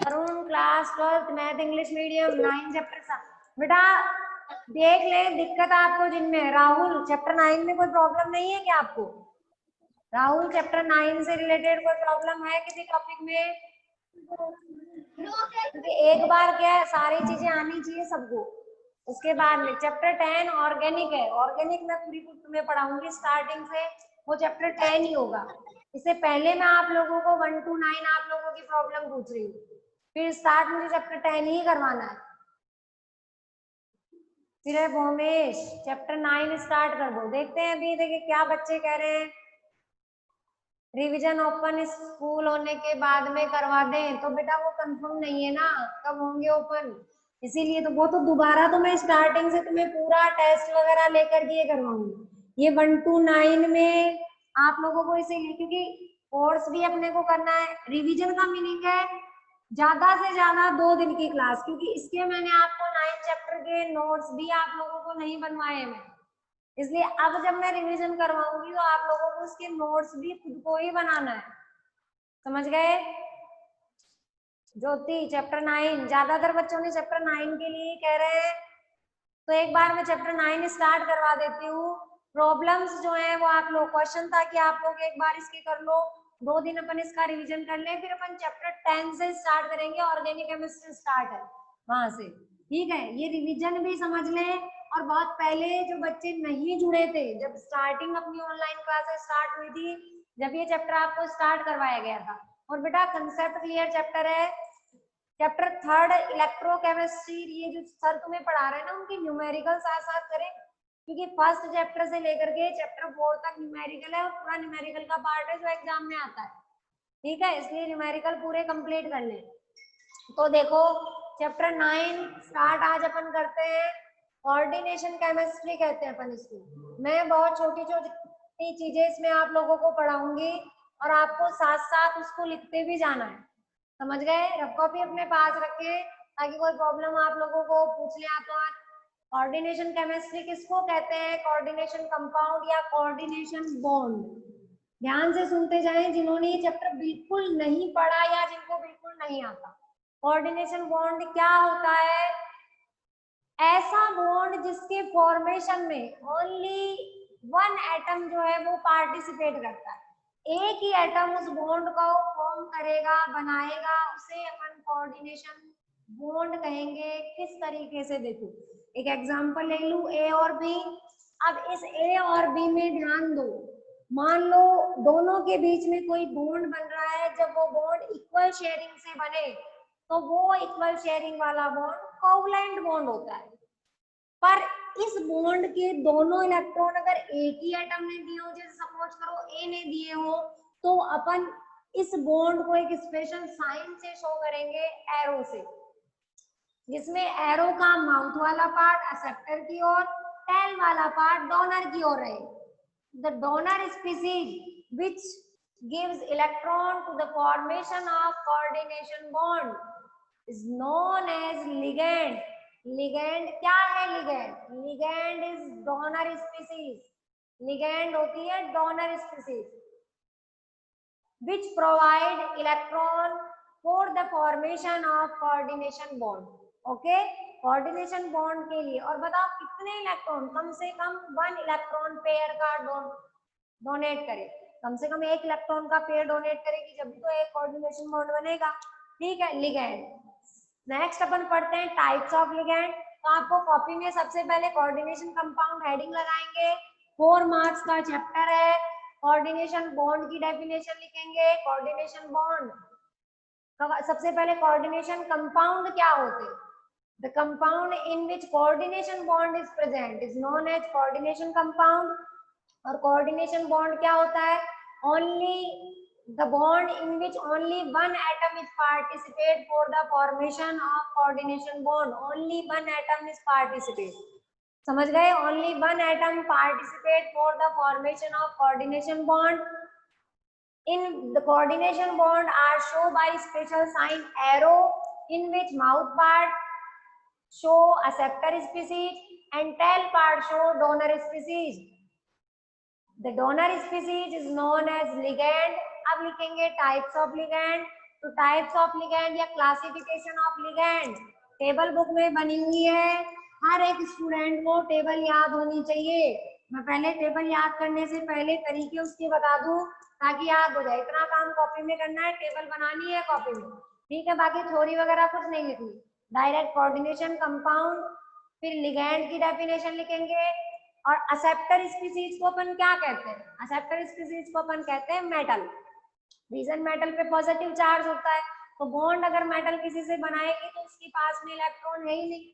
Arun class 12th math English medium 9 chapter बेटा देख ले दिक्कत आपको जिनमें। राहुल चैप्टर 9 में कोई प्रॉब्लम नहीं है क्या आपको? राहुल चैप्टर 9 से रिलेटेड कोई प्रॉब्लम है किसी टॉपिक में? क्योंकि एक बार क्या है सारी चीजें आनी चाहिए सबको। उसके बाद में चैप्टर 10 ऑर्गेनिक है। ऑर्गेनिक मैं पूरी तुम्हें पढ़ाऊंगी स्टार्टिंग से, वो चैप्टर 10 ही होगा। इससे पहले मैं आप लोगों को 1 to 9 आप लोगों की प्रॉब्लम पूछ रही हूँ, फिर स्टार्ट मुझे चैप्टर 10 ही करवाना है। फिर भूमेश चैप्टर 9 स्टार्ट कर दो। देखते हैं अभी, देखिए क्या बच्चे कह रहे हैं। रिवीजन ओपन स्कूल होने के बाद में करवा दें, तो बेटा वो कंफर्म नहीं है ना कब होंगे ओपन, इसीलिए तो वो तो दोबारा तो मैं स्टार्टिंग से तुम्हें पूरा टेस्ट वगैरह लेकर के करवाऊंगी। ये 1 to 9 में आप लोगों को इसीलिए क्योंकि कोर्स भी अपने को करना है। रिवीजन का मीनिंग है ज्यादा से ज्यादा 2 दिन की क्लास, क्योंकि इसके मैंने आपको 9 चैप्टर के नोट्स भी आप लोगों को नहीं बनवाए मैं, इसलिए अब जब मैं रिवीजन करवाऊंगी तो आप लोगों को उसके नोट्स भी खुद को ही बनाना है। समझ गए? ज्योति चैप्टर 9 ज्यादातर बच्चों ने चैप्टर 9 के लिए कह रहे हैं, तो एक बार मैं चैप्टर 9 स्टार्ट करवा देती हूँ। प्रॉब्लम्स जो है वो आप लोग क्वेश्चन था कि आप लोग एक बार इसके कर लो, 2 दिन अपन इसका रिवीजन कर ले, फिर अपन चैप्टर 10 से स्टार्ट करेंगे। ऑर्गेनिक केमिस्ट्री स्टार्ट है वहां से, ठीक है? ये रिवीजन भी समझ लें। और बहुत पहले जो बच्चे नहीं जुड़े थे, जब स्टार्टिंग अपनी ऑनलाइन क्लासेस स्टार्ट हुई थी, जब ये चैप्टर आपको स्टार्ट करवाया गया था, और बेटा कंसेप्ट क्लियर चैप्टर है। चैप्टर 3 इलेक्ट्रोकेमिस्ट्री, ये जो सर तुम्हें पढ़ा रहे हैं ना उनकी न्यूमेरिकल साथ साथ करें, क्योंकि फर्स्ट चैप्टर से लेकर के चैप्टर 4 तक न्यूमेरिकल है और पूरा न्यूमेरिकल का पार्ट है जो एग्जाम में आता है, ठीक है? इसलिए न्यूमेरिकल पूरे कंप्लीट कर ले। तो देखो चैप्टर 9 स्टार्ट आज अपन करते हैं। कोऑर्डिनेशन केमिस्ट्री कहते हैं अपन इसको। मैं बहुत छोटी छोटी चीजें इसमें आप लोगों को पढ़ाऊंगी और आपको साथ साथ उसको लिखते भी जाना है। समझ गए? रफ कॉपी अपने पास रखें ताकि कोई प्रॉब्लम आप लोगों को पूछ ले तो आज। कोऑर्डिनेशन केमिस्ट्री किसको कहते हैं? कोऑर्डिनेशन कंपाउंड या कोऑर्डिनेशन बॉन्ड। ध्यान से सुनते जाएं जिन्होंने ये चैप्टर बिल्कुल नहीं पढ़ा या जिनको बिल्कुल नहीं आता। कोऑर्डिनेशन बॉन्ड क्या होता है? ऐसा बॉन्ड जिसके फॉर्मेशन में ओनली 1 एटम जो है वो पार्टिसिपेट करता है, एक ही एटम उस बॉन्ड को फॉर्म करेगा, बनाएगा, उसे अपन कोऑर्डिनेशन बॉन्ड कहेंगे। किस तरीके से? देखो एक एग्जांपल ले लूं, ए और बी। अब इस ए और बी में ध्यान दो, मान लो दोनों के बीच में कोई बॉन्ड बन रहा है, जब वो बॉन्ड इक्वल शेयरिंग से बने तो वो इक्वल शेयरिंग वाला बॉन्ड कोवलेंट बॉन्ड होता है। पर इस बॉन्ड के दोनों इलेक्ट्रॉन अगर एक ही एटम ने दिए हो, जैसे सपोज करो ए ने दिए हो, तो अपन इस बॉन्ड को एक स्पेशल साइन से शो करेंगे, एरो से, जिसमें एरो का माउथ वाला पार्ट एक्सेप्टर की ओर, टेल वाला पार्ट डोनर की ओर रहे। The donor species which gives electron to the formation of coordination bond is known as ligand. Ligand क्या है? Ligand is donor species. Ligand होती है donor species which provide electron for the formation of coordination bond. Okay, coordination bond के लिए। और बताओ कितने electron? कम से कम 1 इलेक्ट्रॉन पेयर का डोनेट करे, कम से कम 1 इलेक्ट्रॉन का पेयर डोनेट करेगी, जब तो एक कोऑर्डिनेशन बॉन्ड बनेगा, ठीक है? लिगेंड। नेक्स्ट अपन पढ़ते हैं टाइप्स ऑफ लिगेंड। तो आपको कॉपी में सबसे पहले कोऑर्डिनेशन कंपाउंड हेडिंग लगाएंगे, 4 मार्क्स का चैप्टर है। कोऑर्डिनेशन बॉन्ड की डेफिनेशन लिखेंगे। कोऑर्डिनेशन बॉन्ड सबसे पहले कोऑर्डिनेशन कंपाउंड क्या होते हैं? The compound in which coordination bond is present is known as coordination compound. और कोऑर्डिनेशन बॉन्ड क्या होता है? Only the bond in which only 1 atom is participate for the formation of coordination bond. Only 1 atom is participate. समझ गए? Only 1 atom participate for the formation of coordination bond. In the coordination bond are shown by special sign arrow, in which mouth part show acceptor species and tail part show donor species. The donor species is known as ligand अब लिखेंगे types of ligand. तो types of ligand या classification of ligand table book में बनी हुई है। हर एक student को टेबल याद होनी चाहिए। मैं पहले टेबल याद करने से पहले तरीके उसके बता दूं ताकि याद हो जाए। इतना काम कॉपी में करना है, टेबल बनानी है कॉपी में, ठीक है। बाकी थ्योरी वगैरह कुछ नहीं लिखनी। डायरेक्ट कोऑर्डिनेशन, कंपाउंड, फिर लिगैंड की डेफिनेशन लिखेंगे। और असेप्टर स्पीसीज को अपन क्या कहते हैं? असेप्टर स्पीसीज को अपन कहते हैं मेटल। रीजन मेटल पे पॉजिटिव चार्ज होता है, तो बॉन्ड अगर मेटल किसी से बनाएगी तो उसके पास में इलेक्ट्रॉन है ही नहीं,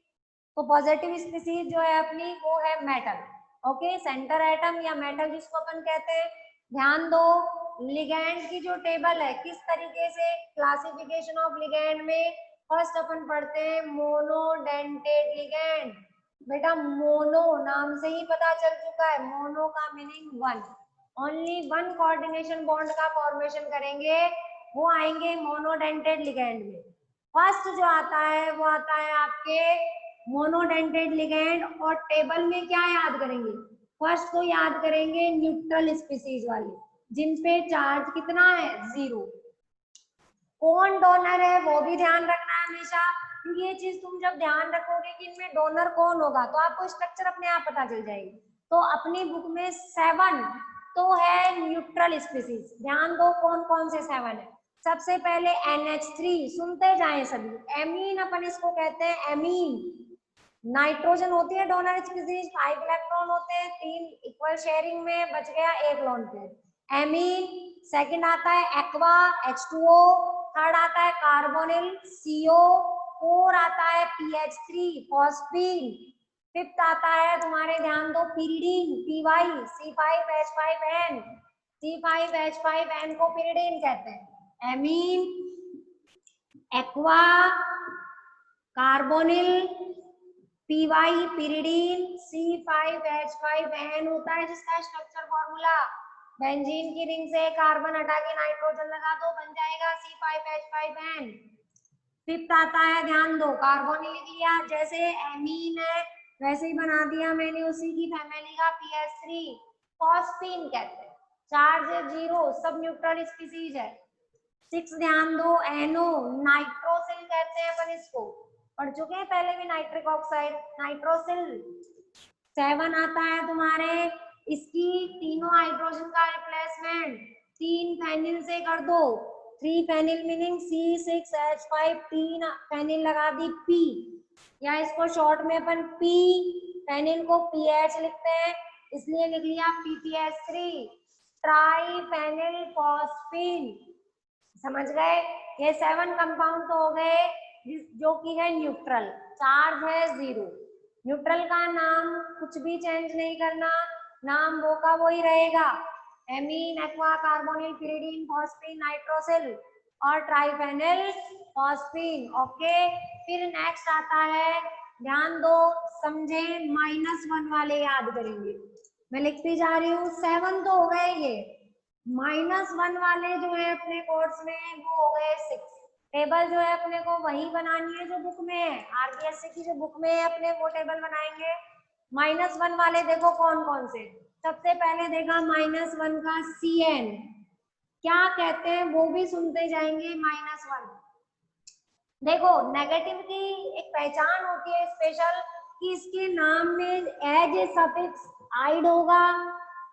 तो पॉजिटिव स्पीसीज जो है अपनी वो है मेटल। ओके, सेंटर एटम या मेटल जिसको अपन कहते हैं। ध्यान दो, लिगैंड की जो टेबल है किस तरीके से क्लासिफिकेशन ऑफ लिगैंड में फर्स्ट अपन पढ़ते हैं मोनोडेंटेड लिगैंड। बेटा मोनो नाम से ही पता चल चुका है, मोनो का meaning one. Only one coordination bond का फॉर्मेशन करेंगे, वो आएंगे मोनोडेंटेड लिगैंड में। फर्स्ट जो आता है वो आता है आपके मोनोडेंटेड लिगैंड। और टेबल में क्या याद करेंगे? फर्स्ट तो याद करेंगे न्यूट्रल स्पीसीज वाले, जिन पे चार्ज कितना है? 0। कौन डोनर है वो भी ध्यान रखना है हमेशा, क्योंकि ये चीज तुम जब ध्यान रखोगे कि इनमें डोनर कौन होगा तो आपको स्ट्रक्चर अपने आप पता चल जाएगी। तो अपनी बुक में 7 तो है न्यूट्रल स्पीसीज। ध्यान दो कौन कौन से 7 है। सबसे पहले NH3, सुनते जाएं सभी, एमीन अपन इसको कहते हैं, एमीन। नाइट्रोजन होती है डोनर स्पीसीज, 5 इलेक्ट्रॉन होते हैं, 3 इक्वल शेयरिंग में, बच गया 1 लोन पेयर, एमीन। सेकंड आता है एक्वा, H2O। थर्ड आता है कार्बोनिल, CO। 4 आता है PH3, फॉस्फीन। फिफ्थ आता है तुम्हारे, ध्यान दो, पिरिडीन, PY, C5H5N। C5H5N को पिरिडीन कहते हैं। Amine, aqua, carbonyl, PY pyridine, C5H5N होता है जिसका स्ट्रक्चर फॉर्मूला। बेंजीन की रिंग से कार्बन हटा के नाइट्रोजन लगा दो, बन जाएगा C5H5N। फिफ्थ आता है, ध्यान दो, कार्बोनिल लिख लिया, जैसे एमीन है वैसे ही बना दिया मैंने उसी की फैमिली का, PH3। फॉस्फीन कहते हैं, चार्ज है 0, सब न्यूट्रल स्पीसीज है। 6 ध्यान दो, NO, नाइट्रोसिल कहते हैं अपन इसको, पढ़ चुके हैं पहले भी, नाइट्रिक ऑक्साइड, नाइट्रोसिल। 7 आता है तुम्हारे, इसकी तीनों हाइड्रोजन का रिप्लेसमेंट 3 फेनिल से कर दो। 3 फेनिल मीनिंग C6H5, 3 फेनिल लगा दी P, या इसको शॉर्ट में अपन P, फेनिल को PH लिखते हैं, इसलिए लिख लिया PPH3, ट्राइफेनिल फॉस्फीन। समझ गए? ये 7 कंपाउंड तो हो गए जो कि है न्यूट्रल, चार्ज है 0। न्यूट्रल का नाम कुछ भी चेंज नहीं करना, नाम वो का वही रहेगा, amine, aqua, carbonyl, pyridine, phosphine, nitrosyl और ट्राइफेनिल फॉस्फीन। ओके, फिर नेक्स्ट आता है, ध्यान दो, समझे, -1 वाले याद करेंगे। मैं लिखती जा रही हूँ, 7 तो हो गए ये, -1 वाले जो है अपने कोर्स में वो हो गए 6। टेबल जो है अपने को वही बनानी है जो बुक में है, RBSC की जो बुक में है अपने वो टेबल बनाएंगे। -1 वाले देखो कौन कौन से। सबसे पहले देखा -1 का CN, क्या कहते हैं वो भी सुनते जाएंगे। -1 देखो, नेगेटिव की एक पहचान होती है स्पेशल, कि इसके नाम में एज ए सफिक्स आइड होगा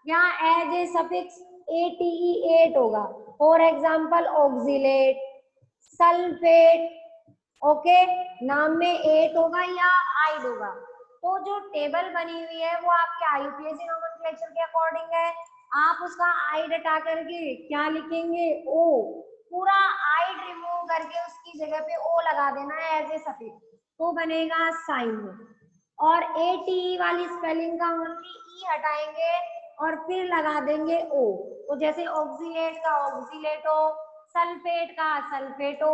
या एज ए सफिक्स ATE8 होगा। For example oxalate, sulphate, okay, नाम में 8 होगा या आइड होगा। तो जो टेबल बनी हुई है वो आपके IUPAC नोमेनक्लेचर के अकॉर्डिंग है। आप उसका आइड हटा करके क्या लिखेंगे? O। पूरा आइड रिमूव करके उसकी जगह पे O लगा देना है एज ए सफिक्स, तो बनेगा साइनो। और ATE वाली स्पेलिंग का ओनली E हटाएंगे और फिर लगा देंगे O। तो जैसे ऑक्सीलेट का ऑक्सीलेटो, सल्फेट का सल्फेटो।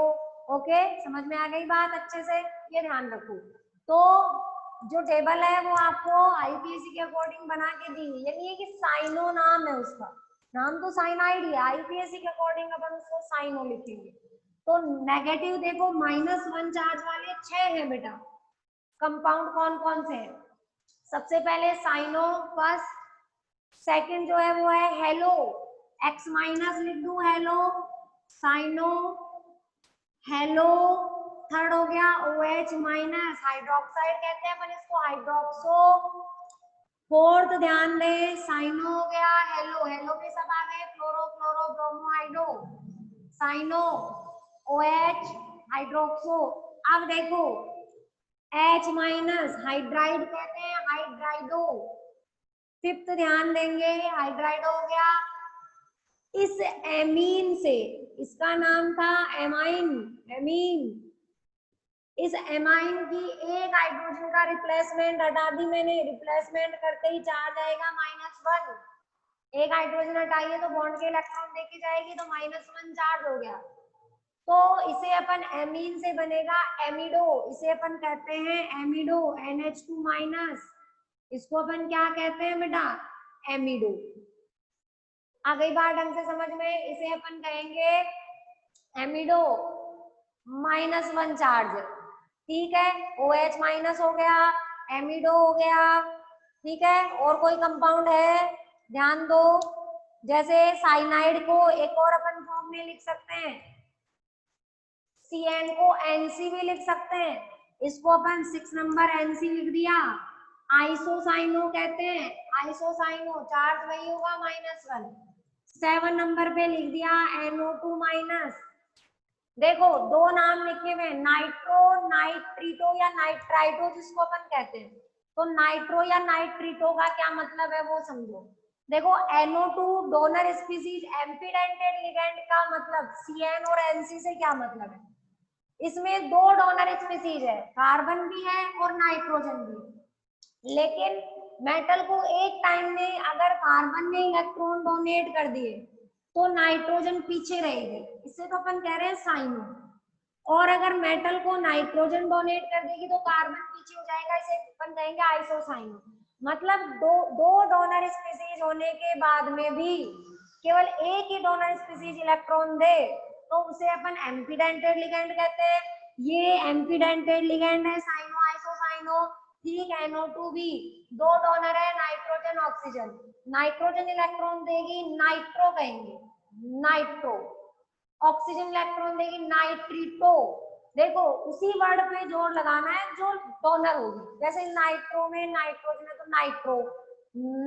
ओके, समझ में आ गई बात अच्छे से? ये ध्यान रखो। तो जो टेबल है वो आपको IUPAC के अकॉर्डिंग बना के दी हुई, ये नहीं है कि साइनो नाम है उसका, नाम तो साइनाइड है, IUPAC के अकॉर्डिंग अपन उसको साइनो लिखेंगे। तो नेगेटिव देखो, -1 चार्ज वाले 6 हैं बेटा। कंपाउंड कौन कौन से हैं? सबसे पहले साइनो फर्स्ट, सेकंड जो है वो है हेलो, एक्स माइनस लिख दूं, हेलो साइनो, हेलो। थर्ड हो गया OH माइनस, हाइड्रोक्साइड कहते हैं अपन इसको, हाइड्रोक्सो। फोर्थ ध्यान दें, साइनो हो गया, हेलो, हेलो में सब आ गए, fluoro fluoro bromo hydro, cyano, OH hydroxo. अब देखो H माइनस, हाइड्राइड कहते हैं, हाइड्राइडो। फिफ्थ ध्यान देंगे, हाइड्राइड हो गया। इस एमीन से, इसका नाम था एमाइन, एमीन, इस एमाइन की एक हाइड्रोजन का रिप्लेसमेंट हटा दी मैंने, रिप्लेसमेंट करते ही चार्ज आएगा -1। एक हाइड्रोजन हटाइए तो बॉन्ड के इलेक्ट्रॉन देके जाएगी, तो -1 चार्ज हो गया। तो इसे अपन एमीन से बनेगा एमिडो, इसे अपन कहते हैं एमिडो, NH2 माइनस, इसको अपन क्या कहते हैं बेटा, एमिडो। आ गई बात ढंग से समझ में, इसे अपन कहेंगे एमिडो, -1 चार्ज, ठीक है। OH माइनस हो गया, एमिडो हो गया, ठीक है। और कोई कंपाउंड है, ध्यान दो, जैसे साइनाइड को एक और अपन फॉर्म में लिख सकते हैं, CN को NC भी लिख सकते हैं, इसको अपन 6 नंबर NC लिख दिया। आइसोसाइनो कहते हैं, आइसोसाइनो, चार्ज वही होगा -1। 7 नंबर पे लिख दिया NO2 माइनस। देखो दो नाम लिखे हुए, नाइट्रो, नाइट्रीटो या नाइट्राइटो जिसको अपन कहते हैं। तो नाइट्रो या नाइट्रीटो का क्या मतलब है वो समझो। देखो NO2 डोनर स्पीसीज, एम्पीडेंटेड लिगेंड का मतलब CN और NC से क्या मतलब है, इसमें दो डोनर स्पीसीज है, कार्बन भी है और नाइट्रोजन भी है। लेकिन मेटल को एक टाइम में अगर कार्बन ने इलेक्ट्रॉन डोनेट कर दिए तो नाइट्रोजन पीछे रहेगी, इससे तो अपन कह रहे हैं साइनो। और अगर मेटल को नाइट्रोजन डोनेट कर देगी तो कार्बन पीछे हो जाएगा, इसे अपन कहेंगे आइसोसाइनो। मतलब दो डोनर स्पीसीज होने के बाद में भी केवल एक ही डोनर स्पीसीज इलेक्ट्रॉन दे तो उसे अपन एम्पीडेंटेड लिगेंड कहते हैं। ये एम्पीडेंटेड लिगेंड है साइनो आइसोसाइनो, ठीक। NO2 भी दो डोनर है, नाइट्रोजन ऑक्सीजन, नाइट्रोजन इलेक्ट्रॉन देगी नाइट्रो कहेंगे, नाइट्रो। ऑक्सीजन इलेक्ट्रॉन देगी नाइट्रीटो। देखो उसी वर्ड पे जोर लगाना है जो डोनर होगी, जैसे नाइट्रो में नाइट्रोजन है तो नाइट्रो,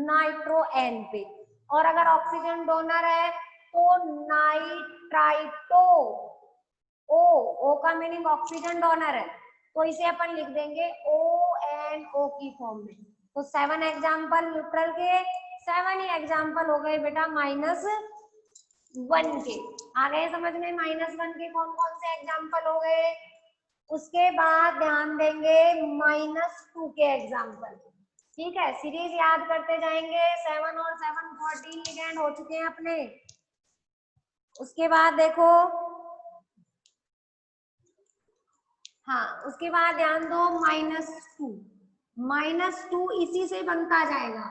नाइट्रो N पे। और अगर ऑक्सीजन डोनर है तो नाइट्राइटो, O का मीनिंग ऑक्सीजन डोनर है, तो इसे अपन लिख देंगे ONO की फॉर्म में। तो 7 एग्जाम्पल न्यूट्रल के, 7 ही एग्जाम्पल हो गए बेटा -1 के। आ गए समझ में, -1 के कौन कौन से एग्जाम्पल हो गए। उसके बाद ध्यान देंगे -2 के एग्जाम्पल, ठीक है। सीरीज याद करते जाएंगे, 7 और 7 14 लिगेंड हो चुके हैं अपने। उसके बाद देखो, हाँ उसके बाद ध्यान दो -2 इसी से बनता जाएगा।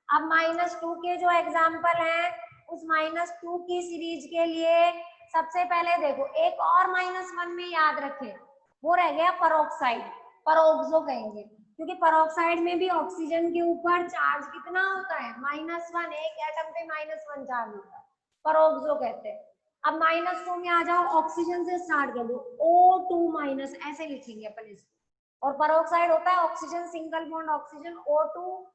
अब -2 के जो एग्जाम्पल हैं उस -2 की सीरीज के लिए सबसे पहले देखो एक और -1 में याद रखें, वो रह गया परोक्साइड, परोक्सो कहेंगे, क्योंकि परोक्साइड में भी ऑक्सीजन के ऊपर चार्ज कितना होता है -1, एक एटम पे -1 चार्ज होता है, परोक्सो कहते हैं। अब -2 में आ जाओ, ऑक्सीजन से स्टार्ट कर दो, O2 ऐसे लिखेंगे अपन इसको। और परोक्साइड होता है oxygen single bond oxygen, O2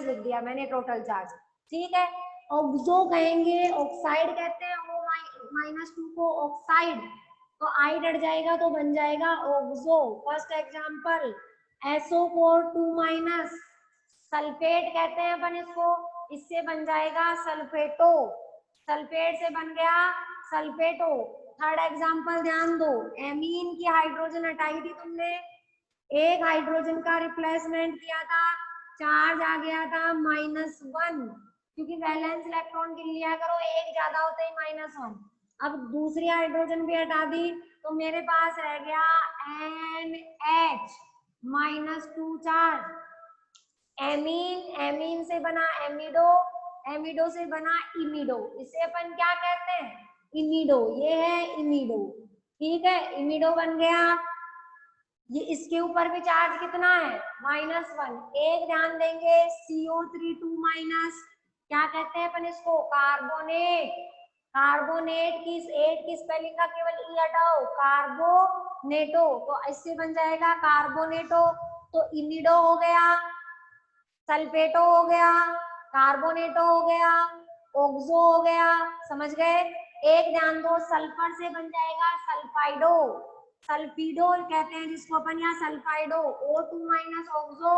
लिख दिया मैंने टोटल चार्ज, ठीक है। ऑक्सो कहेंगे, ऑक्साइड कहते हैं O-2 को ऑक्साइड, तो आई डट जाएगा तो बन जाएगा oxo. First example SO4 sulphate कहते हैं अपन इसको, इससे बन जाएगा सल्फेटो, सल्फेट से बन गया सल्फेटो। थर्ड एग्जांपल ध्यान दो, एमीन की हाइड्रोजन हटाई थी तुमने, एक हाइड्रोजन का रिप्लेसमेंट किया था, चार्ज आ गया था -1, क्योंकि वैलेंस इलेक्ट्रॉन गिन लिया करो, एक ज्यादा होता ही -1। अब दूसरी हाइड्रोजन भी हटा दी तो मेरे पास रह गया NH -2 चार्ज। एमीन, एमीन से बना एमिडो, एमिडो से बना इमिडो, इसे अपन क्या कहते हैं इमिडो, ये है इमिडो, ठीक है। इमिडो बन गया। ये इसके ऊपर भी चार्ज कितना है -1। एक ध्यान देंगे CO3 2- क्या कहते हैं अपन इसको, कार्बोनेट। कार्बोनेट की एट की स्पेलिंग का केवल ई हटाओ, कार्बोनेटो, तो इससे बन जाएगा कार्बोनेटो। तो इमिडो हो गया, सल्फेटो हो गया, कार्बोनेटो हो गया, ओक्सो हो गया, समझ गए। एक ध्यान दो, सल्फर से बन जाएगा सल्फाइडो, सल्फीडो कहते हैं जिसको अपन यहाँ, सल्फाइडो, O2 माइनस ऑक्सो।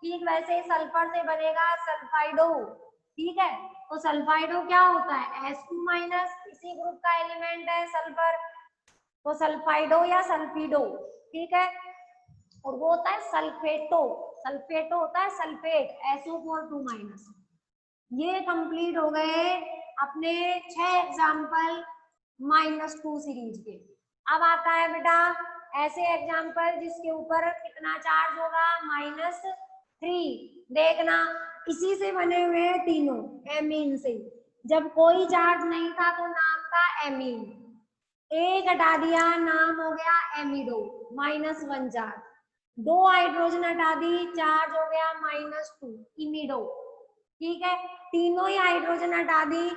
ठीक वैसे ही सल्फर से बनेगा सल्फाइडो। ठीक है, तो सल्फाइडो क्या होता है, H2 माइनस, इसी ग्रुप का एलिमेंट है सल्फर, तो सल्फाइडो या सल्फीडो। ठीक है, और वो होता है सल्फेटो, सल्फेटो होता है सल्फेट, SO4 माइनस। ये कंप्लीट हो गए अपने 6 एग्जाम्पल -2 सीरीज के। अब आता है बेटा ऐसे एग्जाम्पल जिसके ऊपर कितना चार्ज होगा, -3। देखना, इसी से बने हुए हैं तीनों, एमीन से। जब कोई चार्ज नहीं था तो नाम था एमीन, एक हटा दिया नाम हो गया एमिडो, -1 चार्ज। 2 हाइड्रोजन हटा दी, चार्ज हो गया -2, इमिडो। ठीक है, तीनों ही हाइड्रोजन हटा दी,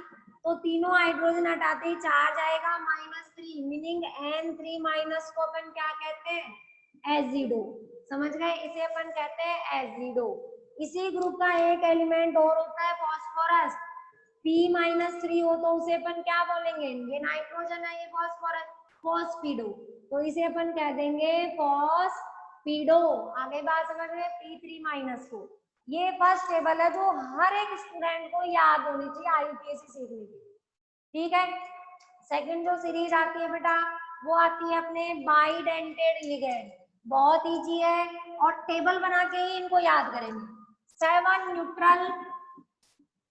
तो तीनों हाइड्रोजन हटाते ही चार्ज आएगा -3, मीनिंग N3 माइनस को अपन क्या कहते हैं, एजिडो। समझ गए, इसे अपन कहते हैं एजिडो। इसी ग्रुप का एक एलिमेंट और होता है फॉस्फोरस, P-3 हो तो उसे अपन क्या बोलेंगे, ये नाइट्रोजन है, ये फॉस्फोरस, फॉस्फिडो, तो इसे अपन कह देंगे फॉस्फिडो। आगे बात समझ में, P3 माइनस को। ये फर्स्ट टेबल है जो हर एक स्टूडेंट को याद होनी चाहिए आईयूपीएससी सीखने की। ठीक है, सेकंड जो सीरीज आती है बेटा वो आती है अपने बाइडेंटेड लिगेंड, बहुत इजी है और टेबल बना के ही इनको याद करेंगे। 7 न्यूट्रल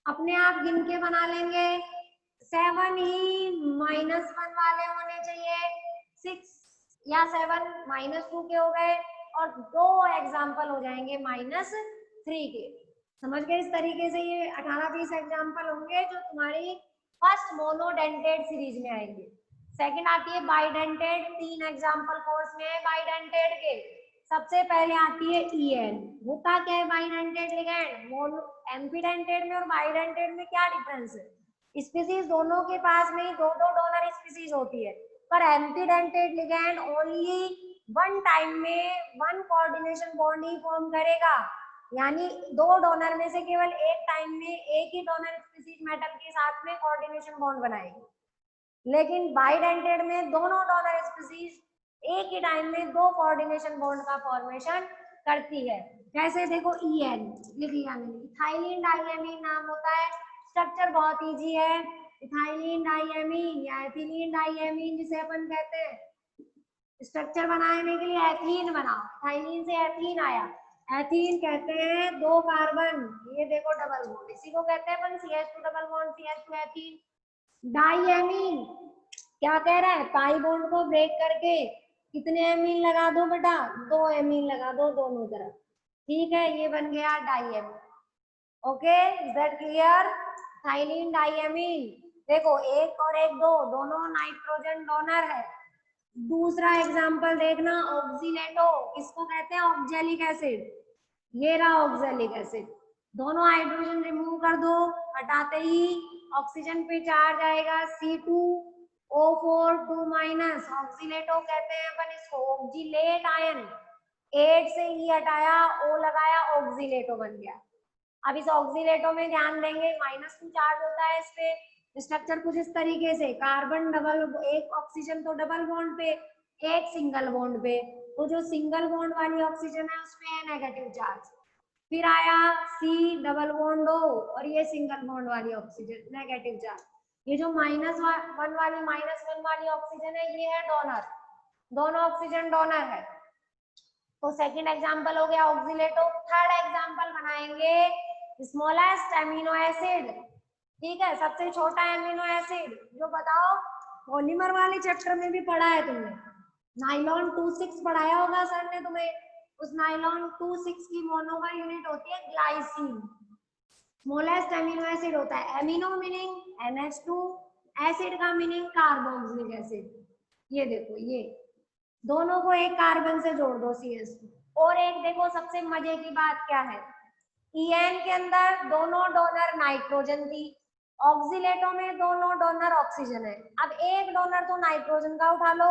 अपने आप गिन के बना लेंगे, 7 ही -1 वाले होने चाहिए, 6 या 7 -2 के हो गए, और 2 एग्जाम्पल हो जाएंगे -3 के। समझ गए, इस तरीके से ये 18-20 एग्जाम्पल होंगे जो तुम्हारी फर्स्ट मोनोडेंटेड सीरीज में आएंगे। सेकंड आती है बाइडेंटेड, 3 एग्जाम्पल कोर्स में है बाइडेंटेड के। सबसे पहले आती है EN, होता क्या है बाइडेंटेड लिगेंड, मोनो एम्फीडेंटेड में और बाइडेंटेड में क्या डिफरेंस है, स्पीसीज दोनों के पास में ही 2-2 डोनर स्पीसीज होती है, पर एम्फीडेंटेड लिगेंड ओनली वन टाइम में 1 कोऑर्डिनेशन बॉन्ड ही फॉर्म करेगा, यानी 2 डोनर में से केवल एक टाइम में एक ही डोनर स्पीसीज मेटल के साथ में कोऑर्डिनेशन बॉन्ड बनाएगी। लेकिन बाइडेंटेड में दोनों डोनर स्पीसीज एक ही टाइम में 2 कोऑर्डिनेशन बॉन्ड का फॉर्मेशन करती है। कैसे, देखो EN लिख लिया मैंने, इथाइलिन डाइएमीन नाम होता है, स्ट्रक्चर बहुत इजी है, इथाइलिन डाइएमीन या एथिलीन डाइएमीन जिसे अपन कहते हैं। स्ट्रक्चर बनाने के लिए एथीन बनाओ, इथाइलिन से एथीन आया, एथीन कहते हैं 2 कार्बन, ये देखो डबल बॉन्ड, इसी को कहते हैं अपन CH2 double bond CH2 ethene. Diamine क्या कह रहा है, पाई बॉन्ड को ब्रेक करके कितने एमीन लगा दो बेटा, 2 एमीन लगा दो दोनों तरफ। ठीक है, ये बन गया diamine. Okay, is that clear, ethylene diamine. देखो 1 और 1 2 दोनों नाइट्रोजन डोनर है। दूसरा एग्जांपल देखना, ऑक्सीलेटो, किसको कहते हैं, ऑक्जेलिक एसिड, ये रहा ऑक्जेलिक एसिड, दोनों हाइड्रोजन रिमूव कर दो, हटाते ही ऑक्सीजन पे चार्ज आएगा C2O4 2 माइनस, ऑक्सीलेटो कहते हैं अपन इसको, ऑक्जीलेट आयन, 8 से E हटाया, O लगाया, ऑक्सीलेटो बन गया। अब इस ऑक्सीलेटो में ध्यान देंगे -2 चार्ज होता है इस पे, स्ट्रक्चर कुछ इस तरीके से, कार्बन डबल, एक ऑक्सीजन तो डबल बॉन्ड पे, एक सिंगल बॉन्ड पे, तो जो सिंगल बॉन्ड वाली ऑक्सीजन है उसमें है नेगेटिव चार्ज, फिर आया C डबल बॉन्ड O और ये सिंगल बॉन्ड वाली ऑक्सीजन नेगेटिव चार्ज, ये जो -1 वाली ऑक्सीजन है ये है डोनर, दोनों ऑक्सीजन डोनर है। तो सेकंड एग्जांपल हो गया ऑक्सीलेटो। थर्ड एग्जांपल बनाएंगे स्मॉलेस्ट एमिनो एसिड, ठीक है, सबसे छोटा एमिनो एसिड, जो बताओ पॉलीमर वाले चैप्टर में भी पढ़ा है तुमने, नाइलॉन 26 पढ़ाया होगा सर ने तुम्हें, उस नाइलॉन 26 की मोनो का यूनिट होती है ग्लाइसिन। स्मॉलेस्ट एमिनो एसिड होता है, एमिनो मीनिंग NH2, एसिड का मीनिंग कार्बोक्सिलिक एसिड। ये देखो, ये दोनों को एक कार्बन से जोड़ दो CH2। और एक देखो सबसे मजे की बात क्या है, EN के अंदर दोनों डोनर नाइट्रोजन थी, ऑक्सीलेटो में दोनों डोनर ऑक्सीजन है। अब एक डोनर तो नाइट्रोजन का उठा लो,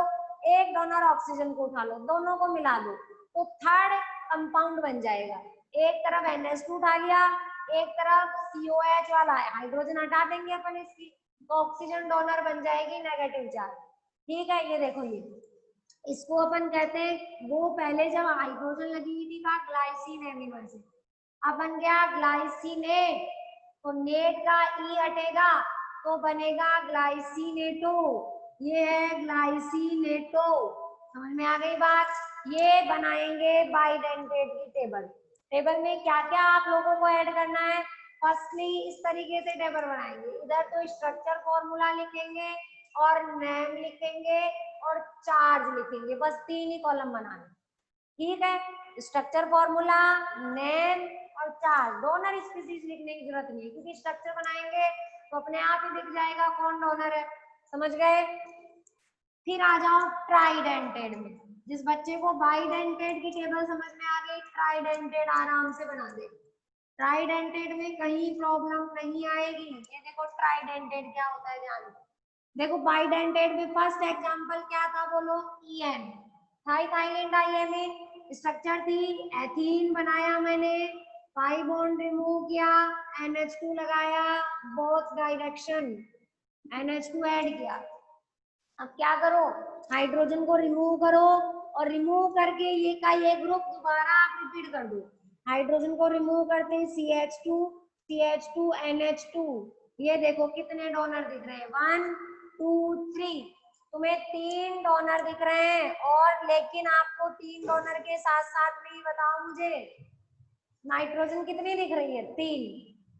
एक डोनर ऑक्सीजन को उठा लो, दोनों को मिला दो तो थर्ड कंपाउंड बन जाएगा। एक तरफ NH2 उठा लिया, एक तरफ COH वाला हाइड्रोजन हटा देंगे अपन इसकी, तो ऑक्सीजन डोनर बन जाएगी नेगेटिव चार्ज। ठीक है, ये देखो ये इसको अपन कहते हैं, वो पहले जब हाइड्रोजन लगी हुई थी था ग्लाइसिन एमिनो एसिड, अब बन गया ग्लाइसिनेट, तो नेट का ई हटेगा तो बनेगा ग्लाइसिनेटो, ये है ग्लाइसिनेटो। समझ में आ गई बात? ये बनाएंगे बाइडेंटेट की टेबल। टेबल में क्या क्या आप लोगों को ऐड करना है? फर्स्टली इस तरीके से टेबल बनाएंगे, इधर तो स्ट्रक्चर फॉर्मूला लिखेंगे और नेम लिखेंगे और चार्ज लिखेंगे, बस 3 ही कॉलम बनाने। ठीक है, स्ट्रक्चर फॉर्मूला, नेम और चार्ज। डोनर स्पीसीज लिखने की जरूरत नहीं है क्योंकि स्ट्रक्चर बनाएंगे तो अपने आप ही दिख जाएगा कौन डोनर है। समझ गए? फिर आ जाओ ट्राइडेंटेड में। जिस बच्चे को बाइडेंटेड की टेबल समझ में आ गई, ट्राइडेंटेड आराम से बना दे। ट्राइडेंटेड में कहीं प्रॉब्लम नहीं आएगी। ये देखो ट्राइडेंटेड क्या होता है, ध्यान दो। देखो बाइडेंटेड में फर्स्ट एग्जांपल क्या था, बोलो? EN, थाइथाइलिन डाइएमीन। स्ट्रक्चर थी एथीन, बनाया मैंने, पाई बॉन्ड रिमूव किया, NH2 लगाया, बोथ डायरेक्शन NH2 ऐड किया। अब क्या करो, हाइड्रोजन को रिमूव करो और रिमूव करके ये का ये ग्रुप दोबारा आप रिपीट कर दो। हाइड्रोजन को रिमूव करते हैं CH2 CH2 NH2। ये देखो कितने डोनर दिख रहे हैं, 1 2 3। तुम्हें 3 डोनर दिख रहे हैं, और लेकिन आपको 3 डोनर के साथ साथ में ही बताओ मुझे नाइट्रोजन कितनी दिख रही है? 3।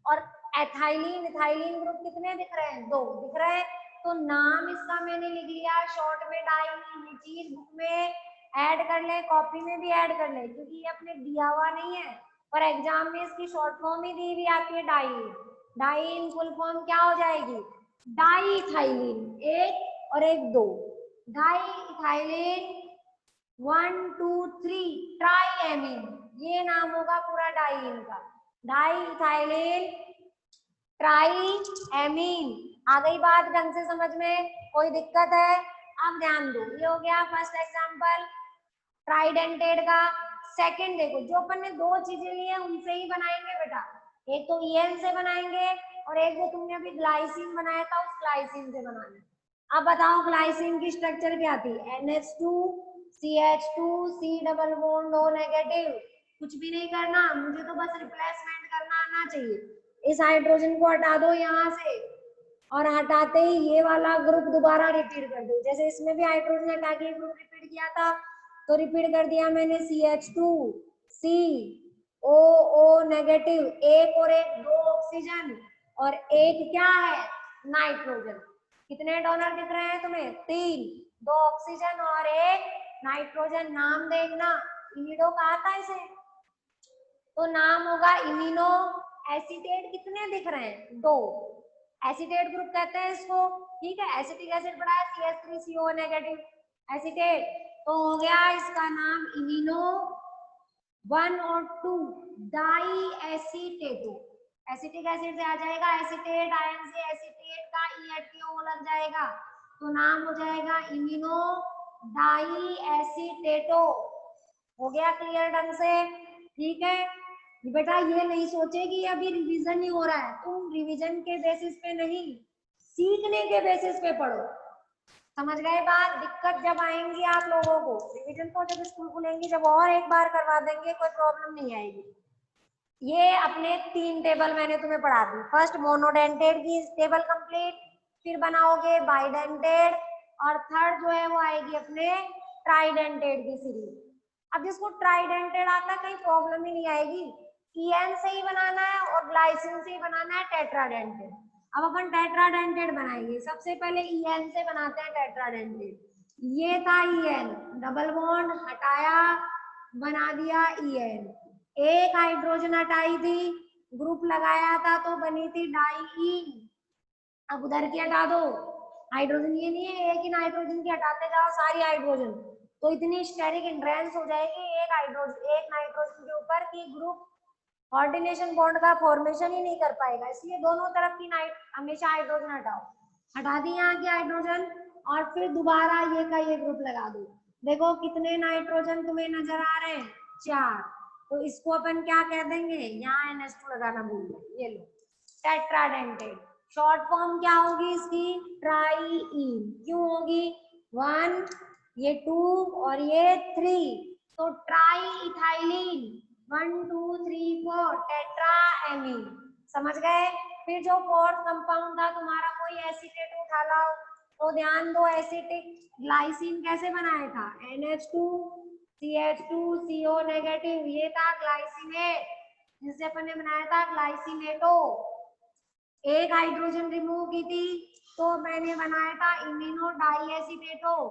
और एथाइलिन इथाइलिन ग्रुप कितने दिख रहे हैं? 2 दिख रहे हैं। तो नाम इसका मैंने लिख लिया शॉर्ट में डाई। ये चीज बुक में ऐड कर ले, कॉपी में भी ऐड कर ले, क्योंकि ये अपने दिया हुआ नहीं है, पर एग्जाम में इसकी शॉर्ट फॉर्म ही दी हुई आती है, di. Di in full form क्या हो जाएगी? डाई इथाइलिन, एक और एक 2, डाई इथाइलिन 1 2 3 ट्राइएमीन, ये नाम होगा पूरा डाइइन का, डाई इथाइलिन ट्राइएमीन। आ गई बात ढंग से समझ में? कोई दिक्कत है? अब ध्यान दो, ये हो गया फर्स्ट एग्जांपल ट्राइडेंटेड का। सेकंड देखो, जो अपन ने 2 चीजें ली है उनसे ही बनाएंगे बेटा। एक तो EN से बनाएंगे और एक जो तुमने अभी ग्लाइसिन बनाया था उस ग्लाइसिन से बनाना। अब बताओ ग्लाइसिन की स्ट्रक्चर क्या थी? NH2 CH2 C double bond O negative. कुछ भी नहीं करना, मुझे तो बस रिप्लेसमेंट करना आना चाहिए। इस हाइड्रोजन को हटा दो यहाँ से, और हटाते ही ये वाला ग्रुप दोबारा रिपीट कर दो। जैसे इसमें भी हाइड्रोजन हटा के ग्रुप रिपीट किया था, तो रिपीट कर दिया मैंने CH2 C O नेगेटिव, एक और एक 2 ऑक्सीजन और एक क्या है? नाइट्रोजन। कितने डोनर दिख रहे हैं तुम्हें? 3, 2 ऑक्सीजन और एक नाइट्रोजन। नाम देखना, इमिडो कहा था इसे, तो नाम होगा इमिनो एसीटेट। कितने दिख रहे हैं? 2, एसीटेट ग्रुप कहते हैं इसको। ठीक है, एसिटिक एसिड पड़ा है CH3CO नेगेटिव एसीटेट, तो हो गया इसका नाम इमिनो 1 और 2 डाई एसीटेटो। एसिटिक एसिड से आ जाएगा एसीटेट, आयन से एसीटेट का ई हट के ओ लग जाएगा, तो नाम हो जाएगा इमिनो डाई एसीटेटो। हो गया क्लियर ढंग से? ठीक है बेटा, ये नहीं सोचे कि अभी रिवीजन ही हो रहा है, तुम रिवीजन के बेसिस पे नहीं, सीखने के बेसिस पे पढ़ो। समझ गए बात? दिक्कत जब आएंगी आप लोगों को, रिवीजन तो जब स्कूल खुलेंगी जब और एक बार करवा देंगे, कोई प्रॉब्लम नहीं आएगी। ये अपने 3 टेबल मैंने तुम्हें पढ़ा दी। फर्स्ट मोनोडेंटेड की टेबल कंप्लीट, फिर बनाओगे बाइडेंटेड, और थर्ड जो है वो आएगी अपने ट्राइडेंटेड की सीरीज। अब जिसको ट्राइडेंटेड आता है कहीं प्रॉब्लम ही नहीं आएगी, EN से ही बनाना है और ग्लाइसिन से ही बनाना है टेट्राडेंटेड। अब अपन टेट्राडेंटेड बनाएंगे। सबसे पहले EN से बनाते हैं टेट्राडेंटेड। ये था EN, डबल बॉन्ड हटाया, बना दिया EN। एक हाइड्रोजन हटाई थी, ग्रुप लगाया था तो बनी थी डाईईन। अब उधर की हटा दो, हाइड्रोजन ये नहीं है एक ही नाइट्रोजन की हटाते जाओ सारी हाइड्रोजन, तो इतनी स्टेरिक इंड्रेंस हो जाएगी एक हाइड्रोजन एक नाइट्रोजन के ऊपर की ग्रुप कोऑर्डिनेशन बॉन्ड का फॉर्मेशन ही नहीं कर पाएगा, इसलिए दोनों तरफ की नाइट हमेशा हाइड्रोजन हटाओ। हटा दी यहाँ की हाइड्रोजन और फिर दोबारा ये का ये ग्रुप लगा दो। देखो कितने नाइट्रोजन तुम्हें नजर आ रहे हैं, 4। तो इसको अपन क्या कह देंगे, यहाँ NH2 लगाना भूल गए, ये लो टेट्राडेंटेट। शॉर्ट फॉर्म क्या होगी इसकी, ट्राईइन। क्यों होगी, 1 ये 2 और ये 3, तो ट्राई इथाइलिन 1 2 3 4 टेट्राएमीन। समझ गए। फिर जो फोर्थ कंपाउंड था तुम्हारा, कोई एसीटेट उठा लाओ। तो ध्यान दो, एसिटिक ग्लाइसिन कैसे बनाया था, NH2 CH2 CO नेगेटिव, ये था ग्लाइसिनेट, जिसे अपन ने बनाया था ग्लाइसिनेटो। एक हाइड्रोजन रिमूव की थी तो मैंने बनाया था इमिनो डाईएसीटेटो।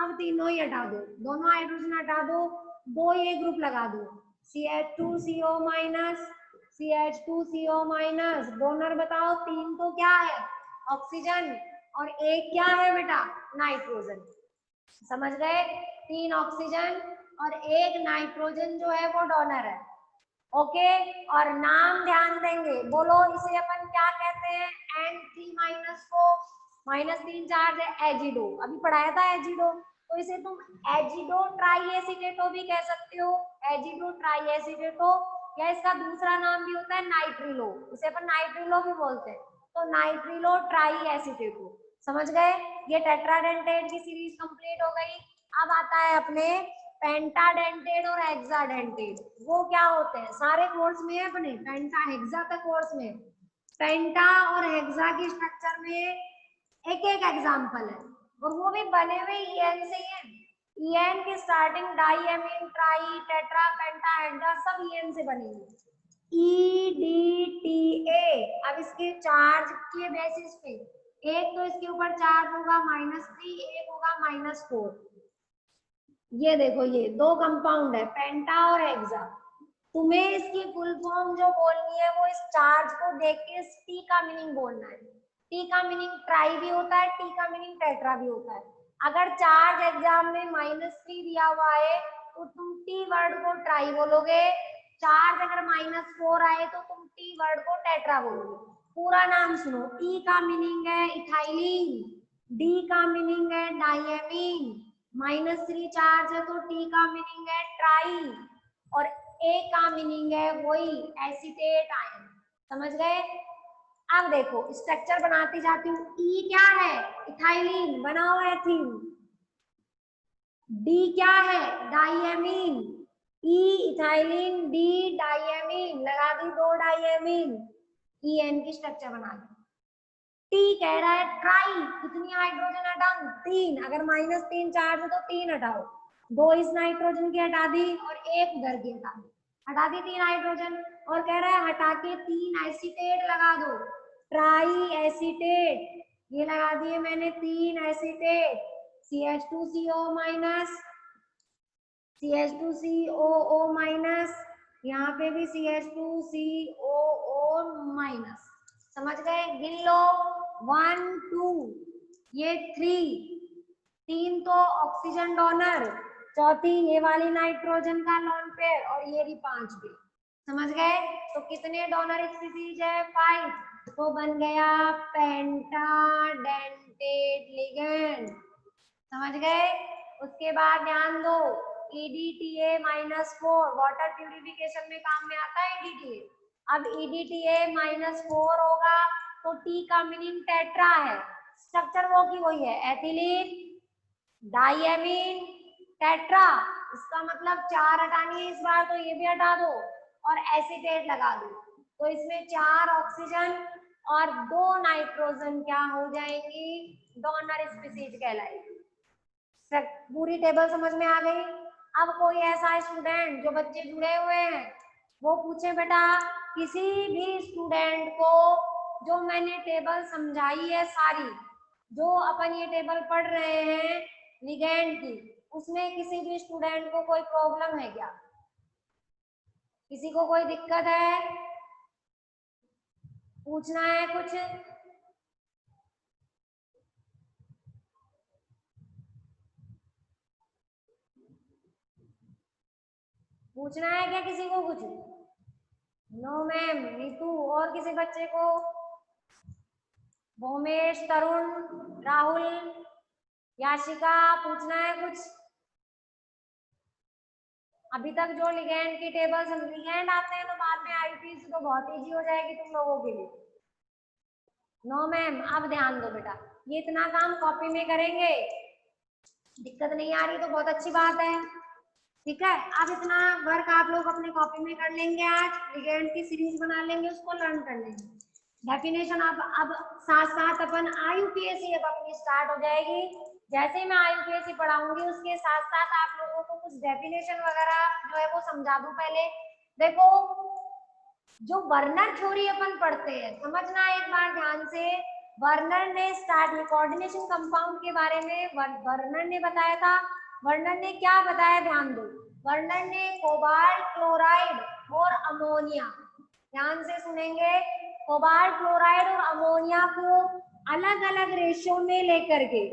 अब तीनों ही हटा दो, दोनों हाइड्रोजन हटा दो, दो ये ग्रुप लगा दो, CH2CO minus CH2CO minus. Donor बताओ, तीन तो क्या है, ऑक्सीजन, और एक क्या है बेटा, नाइट्रोजन। समझ गए, 3 ऑक्सीजन और एक नाइट्रोजन जो है वो डोनर है। ओके, और नाम ध्यान देंगे, बोलो इसे अपन क्या कहते हैं, N3 माइनस को, -3 चार्ज है एजिडो, अभी पढ़ाया था एजिडो, तो इसे तुम एजिडो ट्राईएसीटेटो भी कह सकते हो, एजिडो ट्राईएसीटेटो, या इसका दूसरा नाम भी होता है नाइट्रिलो, इसे अपन नाइट्रिलो भी बोलते हैं, तो नाइट्रिलो ट्राईएसीटेटो। समझ गए, ये टेट्राडेंटेट की सीरीज कंप्लीट हो गई। अब आता है अपने पेंटाडेंटेट और हेक्साडेंटेट। वो क्या होते हैं, सारे कोर्स में है अपने, पेंटा हेक्सा तक कोर्स में। पेंटा और हेक्सा की स्ट्रक्चर में एक एक एग्जांपल है, और वो भी बने हुए ईएन से ही है। ईएन की स्टार्टिंग डाईएमीन, ट्राई, टेट्रा, पेंटा, हेक्सा सब ईएन से बने हुए। EDTA, अब इसके चार्ज के बेसिस पे, एक तो इसके ऊपर चार्ज होगा -3, एक होगा -4। ये देखो, ये दो कंपाउंड है, पेंटा और हेक्सा। तुम्हें इसकी फुल फॉर्म जो बोलनी है वो इस चार्ज को देख के इस टी का मीनिंग बोलना है। टी का मीनिंग ट्राई भी होता है, टी का मीनिंग टेट्रा भी होता है। अगर चार्ज एग्जाम में -3 दिया हुआ है तो तुम टी वर्ड को ट्राई बोलोगे, चार्ज अगर -4 आए तो तुम टी वर्ड को टेट्रा बोलोगे। पूरा नाम सुनो, टी का मीनिंग है इथाइलिन, डी का मीनिंग है डाइएमीन, -3 चार्ज है तो टी का मीनिंग है ट्राई, और ए का मीनिंग है वही एसीटेट आयन। समझ गए। अब देखो स्ट्रक्चर बनाती जाती हूँ। ई क्या है, इथाइलिन, बनाओ एथीन। डी क्या है, डाइएमीन, ई इथाइलिन, डी डाइएमीन, लगा दी 2 डाइएमीन, ई एन की स्ट्रक्चर बना दी। टी कह रहा है ट्राई, कितनी हाइड्रोजन हटाऊं, 3, अगर -3 चार्ज है तो 3 हटाओ, 2 इस नाइट्रोजन की हटा दी और एक उधर की हटा दी 3 हाइड्रोजन, और कह रहा है हटा के 3 एसीटेट लगा दो, ट्राई एसीटेट, ये लगा दिए मैंने 3 acetate, CH2CO minus, CH2COO minus, यहाँ पे भी CH2COO माइनस। समझ गए, गिन लो, 1 2, ये 3 तो ऑक्सीजन डोनर, चौथी ये वाली नाइट्रोजन का लॉन पेयर, और ये भी 5 भी। समझ गए, तो कितने डोनर स्पीसीज है, 5, तो बन गया पेंटाडेंटेट लिगेंड। समझ गए। उसके बाद ध्यान दो, EDTA -4 वाटर प्यूरिफिकेशन में काम में आता है EDTA। अब EDTA -4 होगा तो टी का मीनिंग टेट्रा है, स्ट्रक्चर वो की वही है, एथिलीन, डाइएमीन, टेट्रा, इसका मतलब 4 हटानी है इस बार, तो ये भी हटा दो और एसीटेट लगा दो, तो इसमें 4 ऑक्सीजन और 2 नाइट्रोजन क्या हो जाएंगी, डोनर स्पीसीज कहलाएगी। पूरी टेबल समझ में आ गई। अब कोई ऐसा स्टूडेंट, जो बच्चे जुड़े हुए हैं, वो पूछे बेटा, किसी भी स्टूडेंट को जो मैंने टेबल समझाई है सारी, जो अपन ये टेबल पढ़ रहे हैं लिगेंड की, उसमें किसी भी स्टूडेंट को कोई प्रॉब्लम है क्या, किसी को कोई दिक्कत है, पूछना है कुछ, पूछना है क्या किसी को कुछ, नो मैम। नीतू और किसी बच्चे को? भूमेश, तरुण, राहुल, याशिका पूछना है कुछ? अभी तक जो लिगेंड की टेबल लिगेंड आते हैं तो बाद में आईपीसी तो बहुत इजी हो जाएगी तुम लोगों के लिए। No ma'am. अब ध्यान दो बेटा, ये इतना काम कॉपी में करेंगे, दिक्कत नहीं आ रही तो बहुत अच्छी बात है। ठीक है, अब इतना वर्क आप लोग अपने कॉपी में कर लेंगे, आज लिगेंड की सीरीज बना लेंगे, उसको लर्न कर लेंगे। डेफिनेशन अब साथ साथ अपन आईयूपीएसी अब अपनी स्टार्ट हो जाएगी। जैसे ही मैं आईयूपीएसी पढ़ाऊंगी उसके साथ साथ आप लोगों को कुछ डेफिनेशन वगैरह जो है वो समझा दूं। पहले देखो, जो वर्नर थ्योरी अपन पढ़ते हैं, समझना एक बार ध्यान से। वर्नर ने स्टार्ट में कोऑर्डिनेशन कंपाउंड के बारे में वर्नर ने बताया था। वर्नर ने क्या बताया, ध्यान दो। वर्नर ने कोबाल्ट क्लोराइड और अमोनिया, ध्यान से सुनेंगे, कोबाल्ट क्लोराइड और अमोनिया को अलग अलग रेशियो में लेकर के,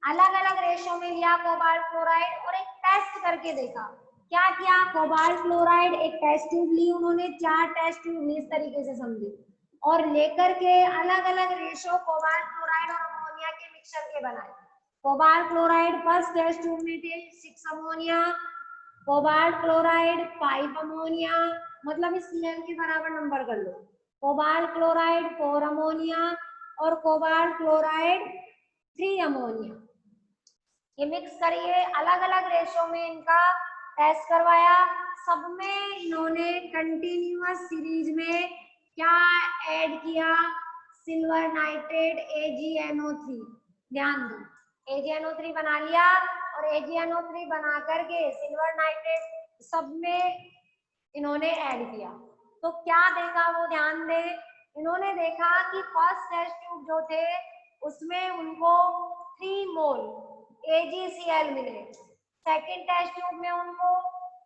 अलग अलग रेशियो में लिया कोबाल्ट क्लोराइड और एक टेस्ट करके देखा। क्या किया, कोबाल्ट क्लोराइड एक टेस्ट ट्यूब ली उन्होंने, 4 टेस्ट ट्यूब इस तरीके से समझे, और लेकर के अलग अलग रेशियो कोबाल्ट क्लोराइड और अमोनिया के मिक्सचर के बनाए। Cobalt chloride first test tube में थे 6 अमोनिया, कोबाल्ट क्लोराइड 5 अमोनिया, मतलब इस सीएल के बराबर नंबर कर लो। कोबाल्ट क्लोराइड 4 अमोनिया और कोबाल्ट क्लोराइड 3 अमोनिया, ये मिक्स करिए, अलग अलग रेशो में इनका टेस्ट करवाया। सब में इन्होंने कंटिन्यूअस सीरीज में क्या ऐड किया, सिल्वर नाइट्रेट AgNO3। ध्यान दो, AgNO3 बना लिया और AgNO3 बना करके सिल्वर नाइट्रेट सब में इन्होंने ऐड किया। तो क्या देखा वो ध्यान दे, इन्होंने देखा कि फर्स्ट टेस्ट ट्यूब जो थे उसमें उनको 3 मोल AgCl मिले, सेकेंड टेस्ट ट्यूब में उनको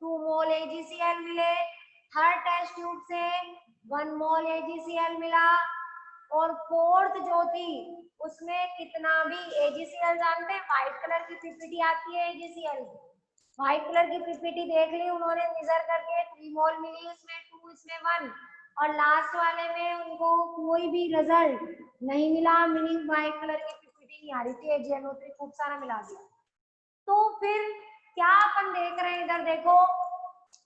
2 मोल AgCl मिले, थर्ड टेस्ट ट्यूब से 1 मोल AgCl मिला, और फोर्थ जो थी उसमें कितना भी AgCl जानते हैं, व्हाइट कलर की पीपीटी आती है AgCl की, व्हाइट कलर की पीपीटी देख ली उन्होंने, मेजर करके 3 मोल मिली, उसमें 2 इसमें 1, और लास्ट वाले में उनको कोई भी रिजल्ट नहीं मिला, मीनिंग व्हाइट कलर की पीपीटी नहीं आ रही थी, AgNO3 खूब सारा मिला दिया। तो फिर क्या अपन देख रहे हैं, इधर देखो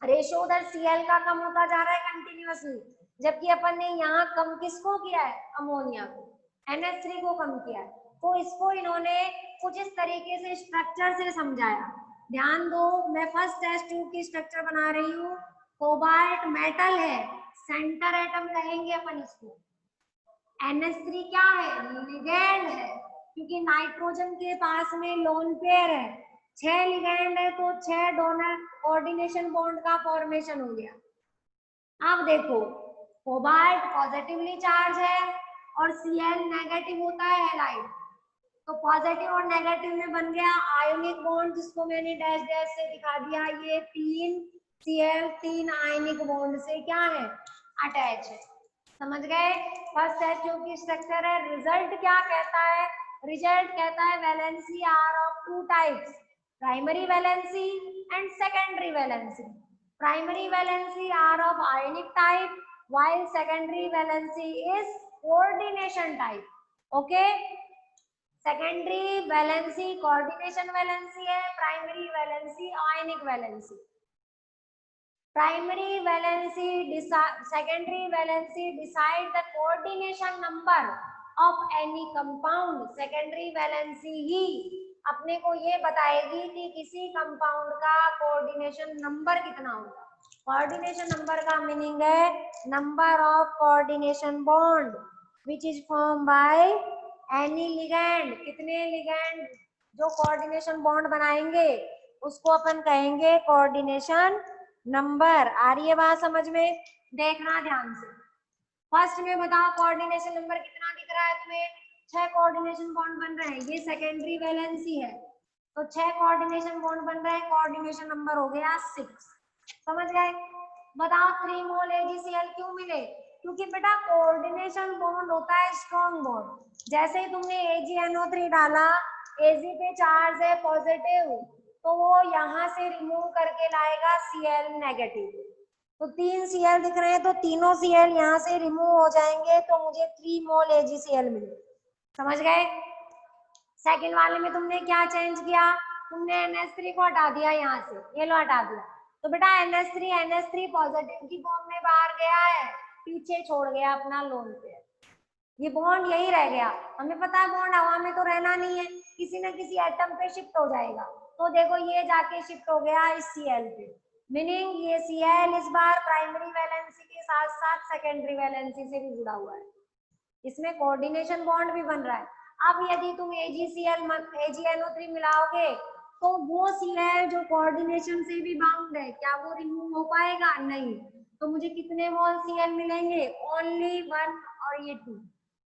रेशो उधर Cl का कम होता जा रहा है कंटिन्यूअसली, जबकि अपन ने यहाँ कम किसको किया है, अमोनिया को, NH3 को कम किया है। तो इसको इन्होंने कुछ इस तरीके से स्ट्रक्चर से समझाया। ध्यान दो, मैं फर्स्ट टेस्ट ट्यूब की स्ट्रक्चर बना रही हूँ, कोबाल्ट मेटल है, सेंटर एटम कहेंगे अपन इसको, NH3 क्या है, लिगेंड है, क्योंकि नाइट्रोजन के पास में लोन पेयर है, 6 लिगेंड है तो 6 डोनर कोऑर्डिनेशन बॉन्ड का फॉर्मेशन हो गया। अब देखो, कोबाल्ट पॉजिटिवली चार्ज है और Cl नेगेटिव होता है हैलाइड, तो पॉजिटिव और नेगेटिव में बन गया आयोनिक बॉन्ड, जिसको मैंने डैश डैश से दिखा दिया, ये 3 Cl 3 आयनिक बॉन्ड से क्या है, अटैच है। समझ गए, फर्स्ट टेस्ट ट्यूब की स्ट्रक्चर है। रिजल्ट क्या कहता है, रिजल्ट कहता है valency are of 2 types, primary valency and secondary valency. Primary valency are of ionic type while secondary valency is coordination type. Okay, secondary valency coordination valency है, primary valency ionic valency। primary valency secondary valency decide the coordination number of any compound। secondary valency ही अपने को ये बताएगी कि किसी compound का coordination number कितना होगा। कोऑर्डिनेशन नंबर का मीनिंग है number of coordination bond which is form by any ligand. कितने लिगैंड जो कोऑर्डिनेशन बॉन्ड बनाएंगे उसको अपन कहेंगे कोऑर्डिनेशन नंबर। आ रही है बात समझ में, देखना ध्यान से। फर्स्ट में बताओ कोऑर्डिनेशन नंबर कितना दिख रहा है तुम्हें, 6 कोऑर्डिनेशन बॉन्ड बन रहे हैं, ये सेकेंडरी वैलेंसी है तो 6 कोऑर्डिनेशन बॉन्ड बन रहे हैं, कोऑर्डिनेशन नंबर हो गया 6। समझ गए, बताओ 3 मोल AgCl क्यों मिले, क्योंकि बेटा कोऑर्डिनेशन बॉन्ड होता है स्ट्रॉन्ग बॉन्ड। जैसे ही तुमने AgNO3 डाला, Ag पे चार्ज है पॉजिटिव, तो वो यहाँ से रिमूव करके लाएगा Cl नेगेटिव, तो 3 Cl दिख रहे हैं, तो तीनों Cl यहाँ से रिमूव हो जाएंगे, तो मुझे 3 मोल AgCl मिले। समझ गए? सेकंड वाले में तुमने क्या चेंज किया, तुमने NH3 को हटा दिया, यहाँ से ये लो हटा दिया, तो बेटा NH3 पॉजिटिव की फॉर्म में बाहर गया है, पीछे छोड़ गया अपना लोन पेयर, ये बॉन्ड यही रह गया। हमें पता है बॉन्ड हवा में तो रहना नहीं है, किसी न किसी एटम पे शिफ्ट हो जाएगा, तो देखो ये जाके शिफ्ट हो गया इस Cl पे, मीनिंग ये Cl इस बार प्राइमरी वैलेंसी के साथ साथ सेकेंडरी वैलेंसी से भी जुड़ा हुआ है, इसमें कोऑर्डिनेशन बॉन्ड भी बन रहा है। अब यदि तुम AgNO3 मिलाओगे तो वो Cl जो कोऑर्डिनेशन से भी बाउंड है, क्या वो रिमूव हो पाएगा? नहीं। तो मुझे कितने मोल Cl मिलेंगे? ओनली 1 और ये 2,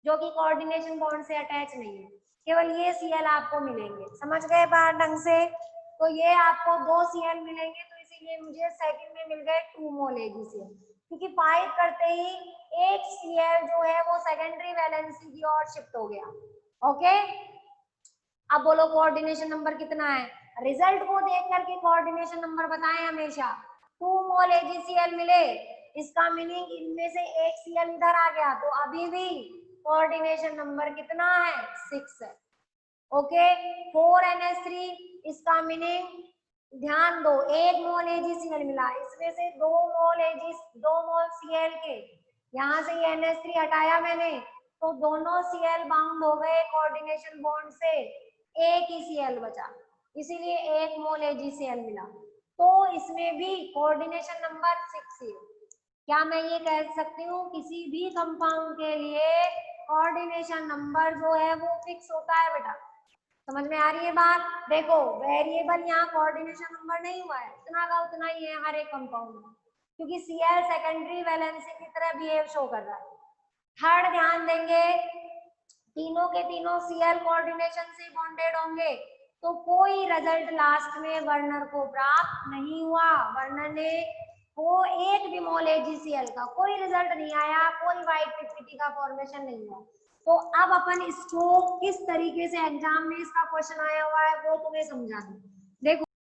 जो कि कोऑर्डिनेशन बॉन्ड से अटैच नहीं है, केवल ये Cl आपको मिलेंगे। समझ गए बात ढंग से? तो ये आपको 2 Cl मिलेंगे, तो इसीलिए मुझे सेकंड में मिल गए 2 मोल AgCl, क्योंकि फाइट करते ही एक Cl जो है वो सेकेंडरी वैलेंसी की ओर शिफ्ट हो गया। ओके, अब बोलो कोऑर्डिनेशन नंबर कितना है? रिजल्ट को देख करके कोऑर्डिनेशन नंबर बताएं हमेशा। 2 मोल AgCl मिले, इसका मीनिंग इनमें से एक Cl इधर आ गया, तो अभी भी कोऑर्डिनेशन नंबर कितना है? 6 है। ओके, 4NH3, इसका मीनिंग ध्यान दो, 1 मोल AgCl मिला, इसमें से 2 मोल Cl के, यहाँ से ये NH3 हटाया मैंने, तो दोनों Cl बाउंड हो गए कोऑर्डिनेशन बॉन्ड से, एक ही Cl बचा, इसीलिए 1 मोल AgCl मिला, तो इसमें भी कोऑर्डिनेशन नंबर 6 है। क्या मैं ये कह सकती हूँ किसी भी कंपाउंड के लिए कोऑर्डिनेशन नंबर जो है वो फिक्स होता है बेटा? समझ में आ रही है बात? देखो वेरिएबल यहाँ कोऑर्डिनेशन नंबर नहीं हुआ है, इतना का उतना ही है हर एक कंपाउंड में, क्योंकि Cl सेकेंडरी वैलेंसी की तरह बिहेव शो कर रहा है। थर्ड ध्यान देंगे, तीनों के तीनों Cl कोऑर्डिनेशन से बॉन्डेड होंगे, तो कोई रिजल्ट लास्ट में वर्नर को प्राप्त नहीं हुआ, वर्नर ने वो एक भी मोल AgCl का कोई रिजल्ट नहीं आया, कोई व्हाइट पीपीटी का फॉर्मेशन नहीं हुआ। तो अब अपन इसको किस तरीके से एग्जाम में इसका क्वेश्चन आया हुआ है वो तुम्हें समझा दूं।